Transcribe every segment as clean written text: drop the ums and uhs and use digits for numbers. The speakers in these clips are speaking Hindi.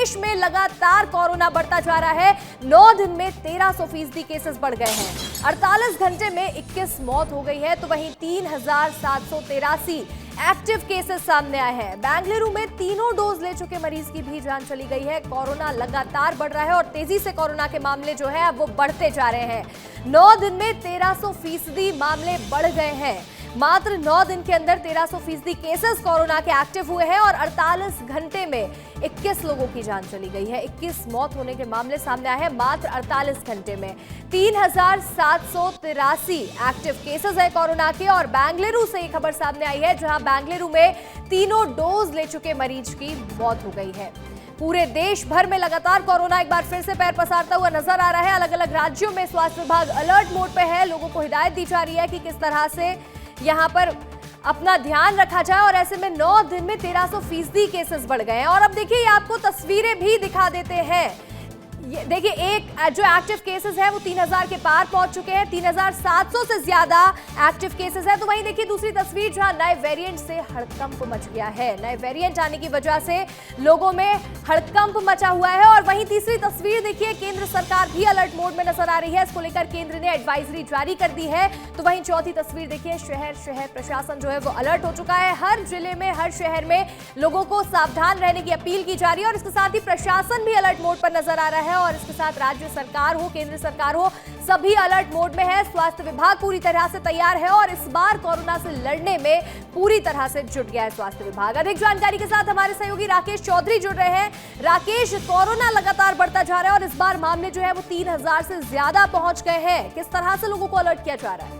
देश में लगातार कोरोना बढ़ता जा रहा है। 9 दिन में 1300% केसेस बढ़ गए हैं। 48 घंटे में 21 मौत हो गई है, तो वहीं 3783 एक्टिव केसेस सामने आए हैं। बेंगलुरु में तीनों डोज ले चुके मरीज की भी जान चली गई है। कोरोना लगातार बढ़ रहा है और तेजी से कोरोना के मामले जो है अब वो बढ़ते जा रहे हैं। 9 दिन में 1300% मामले बढ़ गए हैं। मात्र 9 दिन के अंदर 1300% केसेस कोरोना के एक्टिव हुए हैं और 48 घंटे में 21 लोगों की जान चली गई है। 21 मौत होने के मामले सामने आए हैं मात्र 48 घंटे में। 3783 एक्टिव केसेस है कोरोना के। और बेंगलुरु से एक खबर सामने आई है, जहां बेंगलुरु में तीनों डोज ले चुके मरीज की मौत हो गई है। पूरे देश भर में लगातार कोरोना एक बार फिर से पैर पसारता हुआ नजर आ रहा है। अलग अलग राज्यों में स्वास्थ्य विभाग अलर्ट मोड पे है। लोगों को हिदायत दी जा रही है कि किस तरह से यहां पर अपना ध्यान रखा जाए। और ऐसे में 9 दिन में 1300% केसेस बढ़ गए हैं। और अब देखिए, ये आपको तस्वीरें भी दिखा देते हैं। ये देखिए, एक जो एक्टिव केसेस है वो 3000 के पार पहुंच चुके हैं। 3700 से ज्यादा एक्टिव केसेस है। तो वहीं देखिए दूसरी तस्वीर, जहां नए वेरिएंट से हड़कंप मच गया है। नए वेरिएंट आने की वजह से लोगों में हड़कंप मचा हुआ है। और वहीं तीसरी तस्वीर देखिए, केंद्र सरकार भी अलर्ट मोड में नजर आ रही है। इसको लेकर केंद्र ने एडवाइजरी जारी कर दी है। तो वहीं चौथी तस्वीर देखिए, शहर प्रशासन जो है वो अलर्ट हो चुका है। हर जिले में, हर शहर में लोगों को सावधान रहने की अपील की जा रही है। और इसके साथ ही प्रशासन भी अलर्ट मोड पर नजर आ रहा है। और इसके साथ राज्य सरकार हो, केंद्र सरकार हो, सभी अलर्ट मोड में है। स्वास्थ्य विभाग पूरी तरह से तैयार है और इस बार कोरोना से लड़ने में पूरी तरह से जुट गया है स्वास्थ्य विभाग। अधिक जानकारी के साथ हमारे सहयोगी राकेश चौधरी जुड़ रहे हैं। राकेश, कोरोना लगातार बढ़ता जा रहा है और इस बार मामले जो है वो 3000 से ज्यादा पहुंच गए हैं। किस तरह से लोगों को अलर्ट किया जा रहा है?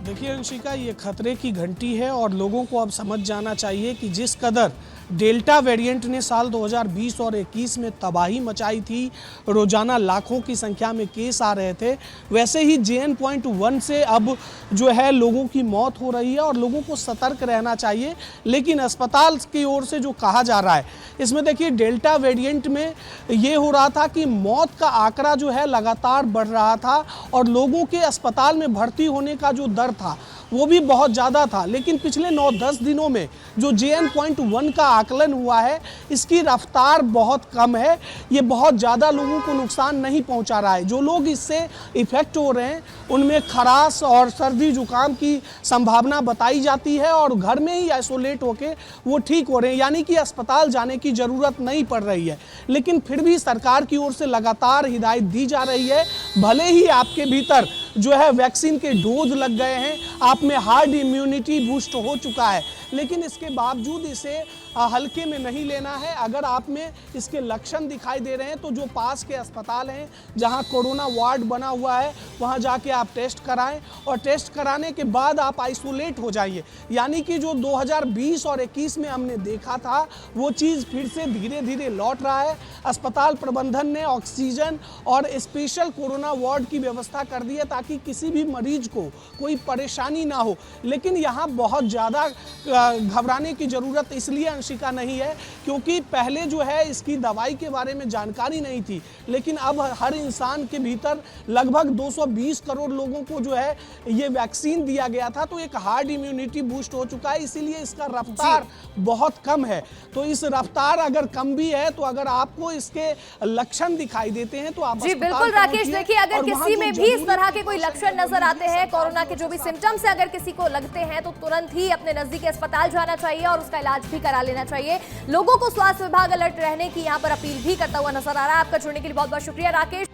देखिए अंशिका, ये खतरे की घंटी है और लोगों को अब समझ जाना चाहिए कि जिस कदर डेल्टा वेरिएंट ने साल 2020 और 21 में तबाही मचाई थी, रोजाना लाखों की संख्या में केस आ रहे थे, वैसे ही JN.1 से अब जो है लोगों की मौत हो रही है और लोगों को सतर्क रहना चाहिए। लेकिन अस्पताल की ओर से जो कहा जा रहा है, इसमें देखिए डेल्टा वेरिएंट में ये हो रहा था कि मौत का आंकड़ा जो है लगातार बढ़ रहा था और लोगों के अस्पताल में भर्ती होने का जो दर था वो भी बहुत ज़्यादा था। लेकिन पिछले 9-10 दिनों में जो JN.1 का आकलन हुआ है, इसकी रफ्तार बहुत कम है। ये बहुत ज़्यादा लोगों को नुकसान नहीं पहुंचा रहा है। जो लोग इससे इफेक्ट हो रहे हैं उनमें खराश और सर्दी जुकाम की संभावना बताई जाती है और घर में ही आइसोलेट होकर वो ठीक हो रहे हैं, यानी कि अस्पताल जाने की ज़रूरत नहीं पड़ रही है। लेकिन फिर भी सरकार की ओर से लगातार हिदायत दी जा रही है। भले ही आपके भीतर जो है वैक्सीन के डोज लग गए हैं, आप में हार्ड इम्यूनिटी बूस्ट हो चुका है, लेकिन इसके बावजूद इसे हल्के में नहीं लेना है। अगर आप में इसके लक्षण दिखाई दे रहे हैं तो जो पास के अस्पताल हैं जहां कोरोना वार्ड बना हुआ है, वहां जाके आप टेस्ट कराएं और टेस्ट कराने के बाद आप आइसोलेट हो जाइए। यानी कि जो 2020 और 21 में हमने देखा था वो चीज़ फिर से धीरे धीरे लौट रहा है। अस्पताल प्रबंधन ने ऑक्सीजन और स्पेशल कोरोना वार्ड की व्यवस्था कर दी है ताकि किसी भी मरीज को कोई परेशानी ना हो। लेकिन यहाँ बहुत ज़्यादा घबराने की ज़रूरत इसलिए अंशिका नहीं है क्योंकि पहले जो है इसकी दवाई के बारे में जानकारी नहीं थी, लेकिन अब हर इंसान के भीतर लगभग 220 करोड़ लोगों को जो है ये वैक्सीन दिया गया था, तो एक हार्ड इम्यूनिटी बूस्ट हो चुका है। इसीलिए इसका रफ्तार बहुत कम है। तो इस रफ्तार अगर कम भी है तो अगर आपको इसके लक्षण दिखाई देते हैं तो आप जी बिल्कुल राकेश, देखिए अगर किसी में भी इस तरह के कोई लक्षण नजर आते हैं, कोरोना के जो भी सिम्टम्स अगर किसी को लगते हैं, तो तुरंत ही अपने नजदीकी अस्पताल जाना चाहिए और उसका इलाज भी करा लेना चाहिए। लोगों को स्वास्थ्य विभाग अलर्ट रहने की यहाँ पर अपील भी करता हुआ नजर आ रहा है। आपका जुड़ने के लिए बहुत बहुत शुक्रिया राकेश।